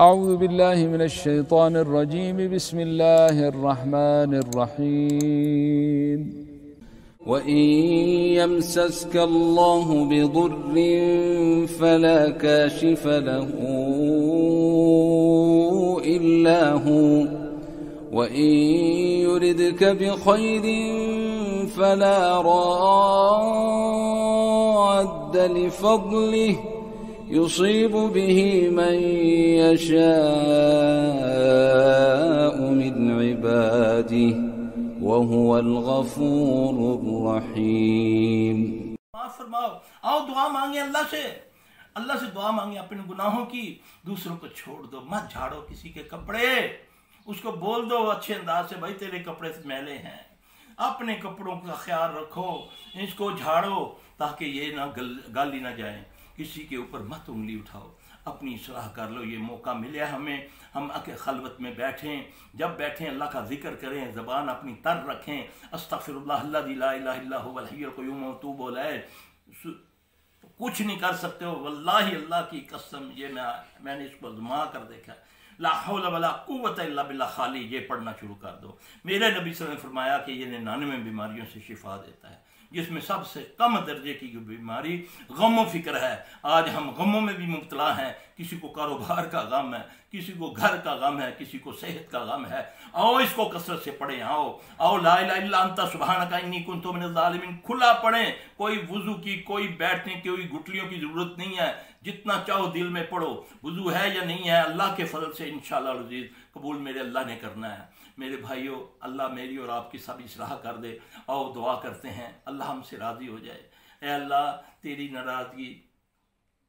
أعوذ بالله من الشيطان الرجيم بسم الله الرحمن الرحيم وإن يمسسك الله بضر فلا كاشف له إلا هو وإن يردك بخير فلا راد لفضله يصيب به من يشاء من عباده وهو الغفور الرحيم. معاف فرماؤ. آؤ دعا مانگے اللہ سے دعا مانگے اپنے گناہوں کی. دوسروں کو چھوڑ دو، مت جھاڑو کسی کے کپڑے. اس کو بول دو اچھے انداز سے، بھائی تیرے کپڑے میلے ہیں، اپنے کپڑوں کا خیال رکھو، اس کو جھاڑو تاکہ یہ نہ گالی نہ جائیں. کسی کے اوپر مت انگلی اٹھاؤ، اپنی اصلاح کر لو. یہ موقع ملے ہمیں، ہم خلوت میں بیٹھیں، جب بیٹھیں اللہ کا ذکر کریں، زبان اپنی تر رکھیں. استغفر اللہ الذی لا الہ الا هو الحی القیوم واتوب الیہ. کچھ نہیں کر سکتے ہو واللہ، اللہ کی قسم، یہ میں نے اس کو آزما کر دیکھا. لا حول ولا قوت الا باللہ. خالی یہ پڑھنا شروع کر دو. میرے نبی صلی اللہ علیہ وسلم نے فرمایا کہ یہ 99 بیماریوں سے شفا دیتا ہے، جس میں سب سے کم درجے کی بیماری غم و فکر ہے. آج ہم غموں میں بھی مبتلا ہیں. کسی کو کاروبار کا غم ہے، کسی کو گھر کا غم ہے، کسی کو صحت کا غم ہے. آؤ اس کو کثرت سے پڑھیں. آؤ لا الہ الا انت سبحانک انی کنت من الظالمین کھلا پڑھیں. کوئی وضو کی، کوئی بیٹھنے کی، کوئی گٹلیوں کی ضرورت نہیں ہے. جتنا چاہو دل میں پڑھو. وضو ہے یا نہیں ہے، اللہ کے فضل سے انشاءاللہ العزیز قبول میرے اللہ نے کرنا ہے. میرے بھائیو، اللہ میری اور آپ کی سب اصلاح کر دے. آؤ دعا کرتے ہیں، اللہ ہم سے راضی ہو جائے. اے اللہ، تیری ناراضگی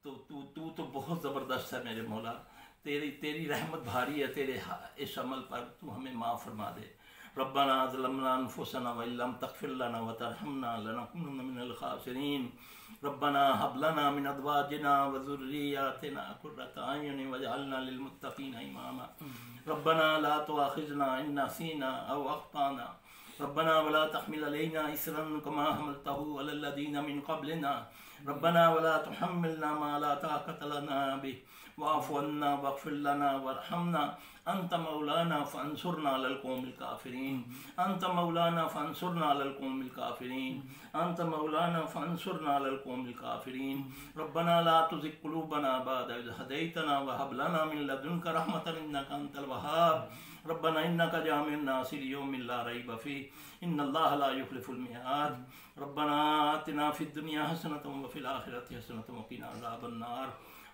تو بہت زبردست ہے میرے مولا. تیری رحمت بھاری ہے تیرے اس عمل پر. تو ہمیں معاف فرما دے. ربنا ظلمنا انفسنا وان لم تغفر لنا وترحمنا لنكونن من الخاسرین. ربنا هب لنا من ازواجنا وذرياتنا قرة اعين واجعلنا للمتقين اماما. ربنا لا تؤاخذنا ان نسينا او اخطانا. ربنا ولا تحمل علينا إصرا كما حملته على الذين من قبلنا. ربنا ولا تحملنا ما لا طاقة لنا به واعف عنا واغفر لنا وارحمنا. أنت مولانا فانصرنا على القوم الكافرين. أنت مولانا فانصرنا على القوم الكافرين. أنت مولانا فانصرنا على القوم الكافرين. ربنا لا تزغ قلوبنا بعد إذ هديتنا وهب لنا من لدنك رحمة إنك أنت الوهاب. ربنا إنك جامع الناس ليوم لا ريب فيه إن الله لا يخلف الميعاد. ربنا آتنا في الدنيا حسنة وفي الآخرة حسنة وقنا عذاب النار.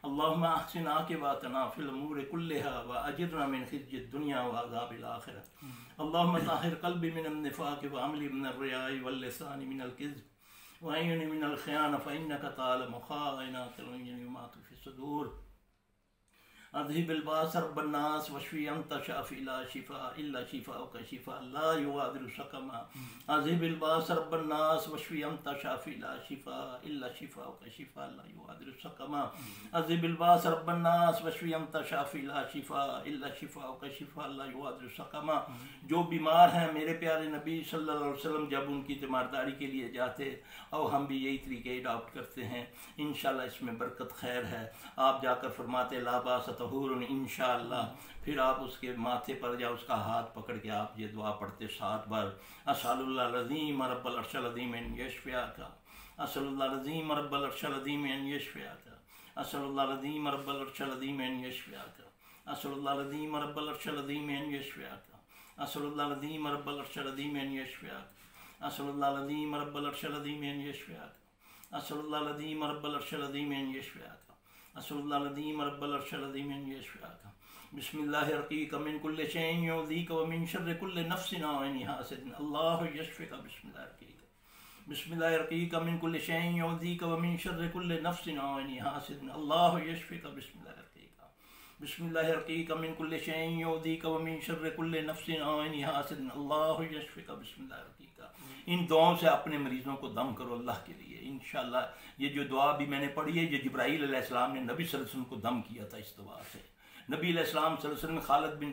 اللهم أحسن عاقبتنا في الأمور كلها وأجرنا من خزي الدنيا وعذاب الآخرة. اللهم طهر قلبي من النفاق وعملي من الرياء واللسان من الكذب وعيني من الخيانة فإنك تعلم خائنات الأعين وما تخفي الصدور. اذهب الباس رب الناس واشفي انت شافي لا شفاء الا شفاءك شفاء لا يغادر سقما. اذهب الباس رب الناس واشفي انت شافي لا شفاء الا شفاءك شفاء لا يغادر سقما. اذهب الباس رب الناس واشفي انت شافي لا شفاء الا شفاءك شفاء لا يغادر سقما. جو بیمار ہیں میرے پیارے نبی صلی اللہ علیہ وسلم جب ان کی تیمارداری کے لیے جاتے اور ہم بھی یہی طریقے اڈاپٹ کرتے ہیں. انشاءاللہ اس میں برکت خیر ہے. آپ جا کر فرماتے لا باس طہور انشاءاللہ. پھر آپ اس کے ماتھے پر یا اس کا ہاتھ پکڑ کے آپ یہ دعا پڑھتے 7 بار. اسأل اللہ العظیم رب العرش العظیم ان یشفیاک. اسأل اللہ العظیم رب العرش العظیم ان یشفیاک. اسأل اللہ العظیم رب العرش العظیم ان یشفیاک. اسأل اللہ العظیم رب العرش العظیم ان یشفیاک. اسأل اللہ العظیم رب العرش العظیم ان یشفیاک. اسأل اللہ العظیم رب العرش العظیم ان یشفیاک. اسأل اللہ العظیم رب العرش العظیم ان یشفیاک. اسأل اللہ العظیم رب العرش العظیم ان یشفیاک. بسم اللہ ارقیک من کل شیء یؤذیک ومن شر کل نفس وعین حاسد. اللہ یشفیک. بسم اللہ ارقیک. بسم اللہ ارقیک من کل شیء یؤذیک ومن شر کل نفس وعین حاسد. اللہ یشفیک. بسم اللہ ارقیک. بسم اللہ ارقیک من کل شیء یؤذیک ومن شر کل نفس وعین حاسد. اللہ یشفیک. بسم اللہ ارقیک. ان دعاؤں سے اپنے مریضوں کو دم کرو اللہ کے لیے. انشاءاللہ یہ جو دعا بھی میں نے پڑھی ہے، یہ جبرائیل علیہ السلام نے نبی صلی اللہ علیہ وسلم کو دم کیا تھا اس دعا سے. نبی علیہ السلام صلی اللہ علیہ وسلم خالد بن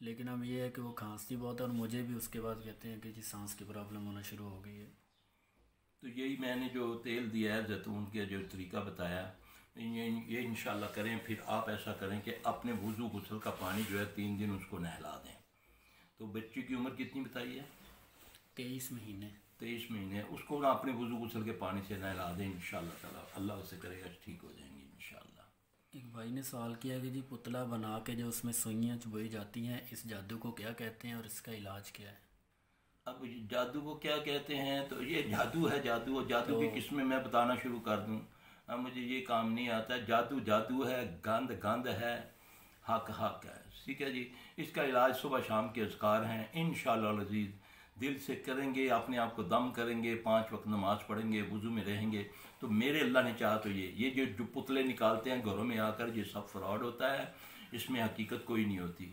لیکن اب یہ ہے کہ وہ کھانستی بہت ہے، اور مجھے بھی اس کے بعد کہتے ہیں کہ جی سانس کی پرابلم ہونا شروع ہو گئی ہے۔ تو یہی میں نے جو تیل دیا ہے زیتون کا جو طریقہ بتایا یہ انشاءاللہ کریں۔ پھر آپ ایسا کریں کہ اپنے وضو غسل کا پانی جو ہے 3 دن اس کو نہلا دیں۔ تو بچے کی عمر کتنی بتائی ہے؟ 23 مہینے۔ 23 مہینے۔ اس کو نا اپنے وضو غسل کے پانی سے نہلا دیں انشاءاللہ تعالیٰ، اللہ اسے کرے گا ٹھیک ہو جائیں گے انشاءاللہ۔ ایک بھائی نے سوال کیا کہ جی پتلا بنا کے جو اس میں سوئیاں چبھائی جاتی ہیں، اس جادو کو کیا کہتے ہیں اور اس کا علاج کیا ہے؟ اب جادو کو کیا کہتے ہیں؟ تو یہ جادو ہے، جادو کی قسمیں میں بتانا شروع کر دوں، اب مجھے یہ کام نہیں آتا۔ جادو جادو ہے، گند گند ہے، حق حق ہے، ٹھیک ہے جی۔ اس کا علاج صبح شام کے اذکار ہیں انشاءاللہ العزیز، دل سے کریں گے، اپنے آپ کو دم کریں گے، 5 وقت نماز پڑھیں گے، وضو میں رہیں گے، تو میرے اللہ نے چاہا تو یہ جو پتلے نکالتے ہیں گھروں میں آ کر، یہ سب فراڈ ہوتا ہے، اس میں حقیقت کوئی نہیں ہوتی۔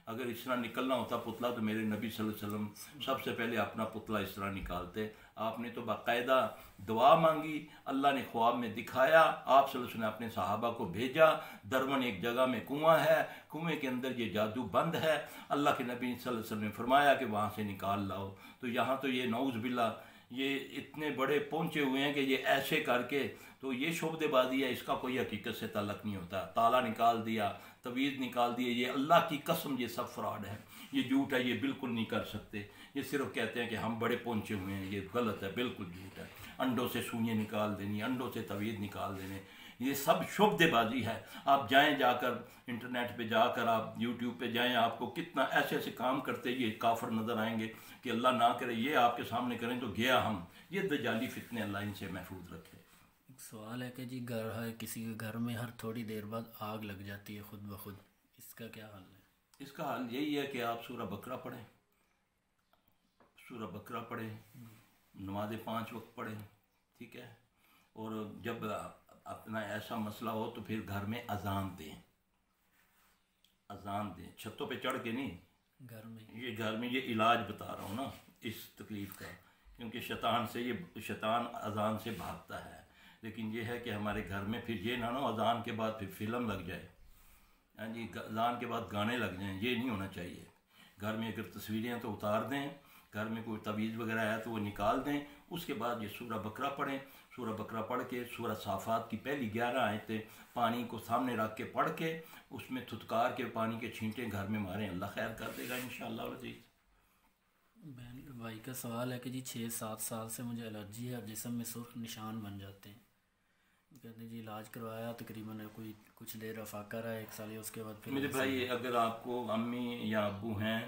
اگر اس طرح نکلنا ہوتا پتلا تو میرے نبی صلی اللہ علیہ وسلم سب سے پہلے اپنا پتلا اس طرح نکالتے۔ آپ نے تو باقاعدہ دعا مانگی، اللہ نے خواب میں دکھایا، آپ صلی اللہ علیہ وسلم نے اپنے صحابہ کو بھیجا، درون ایک جگہ میں کنواں ہے، کنویں کے اندر یہ جادو بند ہے، اللہ کے نبی صلی اللہ علیہ وسلم نے فرمایا کہ وہاں سے نکال لاؤ۔ تو یہاں تو یہ نعوذ باللہ یہ اتنے بڑے پہنچے ہوئے ہیں کہ یہ ایسے کر کے، تو یہ شعبدے بازی ہے، اس کا کوئی حقیقت سے تعلق نہیں ہوتا۔ تالا نکال دیا، تویز نکال دیے، یہ اللہ کی قسم یہ سب فراڈ ہے، یہ جھوٹ ہے، یہ بالکل نہیں کر سکتے۔ یہ صرف کہتے ہیں کہ ہم بڑے پہنچے ہوئے ہیں، یہ غلط ہے، بالکل جھوٹ ہے۔ انڈوں سے سوئیں نکال دینی، انڈوں سے تویز نکال دینے، یہ سب شعبدے بازی ہے۔ آپ جائیں، جا کر انٹرنیٹ پہ جا کر آپ یوٹیوب پہ جائیں، آپ کو کتنا ایسے ایسے کام کرتے یہ کافر نظر آئیں گے کہ اللہ نہ کرے یہ آپ کے سامنے کریں تو گیا ہم۔ یہ دجالی فتنے اللہ ان سے محفوظ رکھے۔ ایک سوال ہے کہ جی گھر ہے، کسی کے گھر میں ہر تھوڑی دیر بعد آگ لگ جاتی ہے خود بخود، اس کا کیا حل ہے؟ اس کا حل یہی ہے کہ آپ سورہ بقرہ پڑھیں، سورہ بقرہ پڑھیں، نماز 5 وقت پڑھیں، ٹھیک ہے۔ اور جب اپنا ایسا مسئلہ ہو تو پھر گھر میں اذان دیں، اذان دیں، چھتوں پہ چڑھ کے نہیں، گھر میں یہ گھر میں یہ علاج بتا رہا ہوں نا اس تکلیف کا، کیونکہ شیطان اذان سے بھاگتا ہے۔ لیکن یہ ہے کہ ہمارے گھر میں پھر یہ نہ ہو اذان کے بعد پھر فلم لگ جائے، ہاں جی، اذان کے بعد گانے لگ جائیں، یہ نہیں ہونا چاہیے۔ گھر میں اگر تصویریں ہیں تو اتار دیں، گھر میں کوئی تعویذ وغیرہ ہے تو وہ نکال دیں، اس کے بعد یہ سورہ بقرہ پڑھیں، سورہ بقرہ پڑھ کے سورہ صافات کی پہلی 11 آیتیں پانی کو سامنے رکھ کے پڑھ کے اس میں تھتکار کے پانی کے چھینٹے گھر میں ماریں، اللہ خیر کر دے گا انشاءاللہ العزیز۔ بھائی کا سوال ہے کہ جی 6-7 سال سے مجھے الرجی ہے اور جسم میں سرخ نشان بن جاتے ہیں، کہتے ہیں جی علاج کروایا، تقریباً کوئی کچھ دیر افاقہ رہا 1 سال، اس کے بعد پھر میرے بھائی اگر آپ کو امی یا ابو ہیں،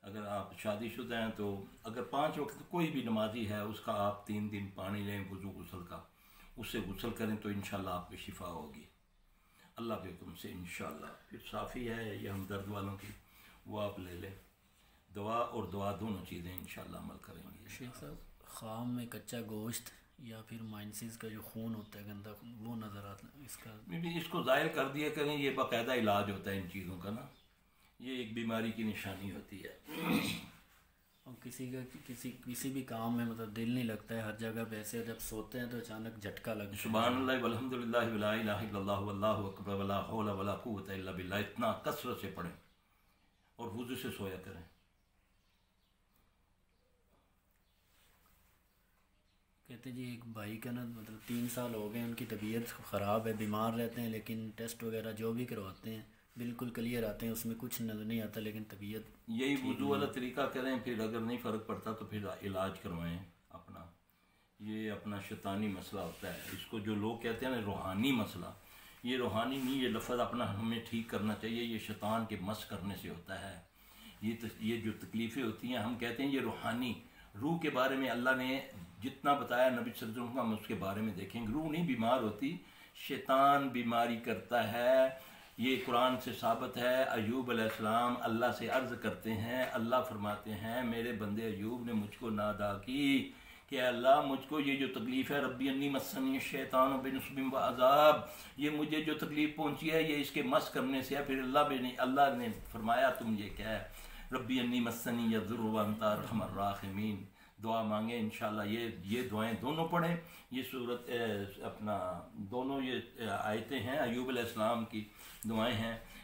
اگر آپ شادی شدہ ہیں، تو اگر 5 وقت کوئی بھی نمازی ہے اس کا آپ 3 دن پانی لیں وضو غسل کا، اس سے غسل کریں تو انشاءاللہ آپ کی شفا ہوگی اللہ کے حکم سے انشاءاللہ۔ پھر صافی ہے یہ ہمدرد والوں کی، وہ آپ لے لیں، دوا اور دعا دونوں چیزیں انشاءاللہ عمل کریں گے۔ شیخ صاحب خام میں کچا گوشت یا پھر مائنسز کا جو خون ہوتا ہے گندا خون، وہ نظر آتا ہے، اس کو ظاہر کر دیا کریں، یہ باقاعدہ علاج ہوتا ہے ان چیزوں کا نا، یہ ایک بیماری کی نشانی ہوتی ہے۔ اور کسی بھی کام میں مطلب دل نہیں لگتا ہے، ہر جگہ پہ ایسے جب سوتے ہیں تو اچانک جھٹکا لگتا ہے۔ سبحان اللہ والحمد للہ ولا الہ الا اللہ واللہ اکبر ولا حول ولا قوت الا باللہ، اتنا کثرت سے پڑھیں اور وضو سے سویا کریں۔ کہتے جی ایک بھائی کا نا مطلب 3 سال ہو گئے، ان کی طبیعت خراب ہے، بیمار رہتے ہیں، لیکن ٹیسٹ وغیرہ جو بھی کرواتے ہیں بالکل کلیئر آتے ہیں، اس میں کچھ نظر نہیں آتا، لیکن طبیعت یہی وضو والا طریقہ کریں، پھر اگر نہیں فرق پڑتا تو پھر علاج کروائیں اپنا۔ یہ اپنا شیطانی مسئلہ ہوتا ہے، اس کو جو لوگ کہتے ہیں نا روحانی مسئلہ، یہ روحانی نہیں، یہ لفظ اپنا ہمیں ٹھیک کرنا چاہیے، یہ شیطان کے مس کرنے سے ہوتا ہے۔ یہ جو تکلیفیں ہوتی ہیں ہم کہتے ہیں یہ روحانی، روح کے بارے میں اللہ نے جتنا بتایا نبی صلی اللہ علیہ وسلم، ہم اس کے بارے میں دیکھیں گے۔ روح نہیں بیمار ہوتی، شیطان بیماری کرتا ہے، یہ قرآن سے ثابت ہے۔ ایوب علیہ السلام اللہ سے عرض کرتے ہیں، اللہ فرماتے ہیں میرے بندے ایوب نے مجھ کو نادا کی کہ اللہ مجھ کو یہ جو تکلیف ہے، ربی انی مسنی الشیطان بنصب و عذاب، یہ مجھے جو تکلیف پہنچی ہے یہ اس کے مس کرنے سے ہے۔ پھر اللہ نے فرمایا تم یہ کیا ہے، ربی انی مسنی الضر وانت ارحم الراحمین، دعا مانگیں انشاءاللہ۔ یہ دعائیں دونوں پڑھیں، یہ صورت اپنا دونوں یہ آیتیں ہیں ایوب علیہ السلام کی دعائیں ہیں،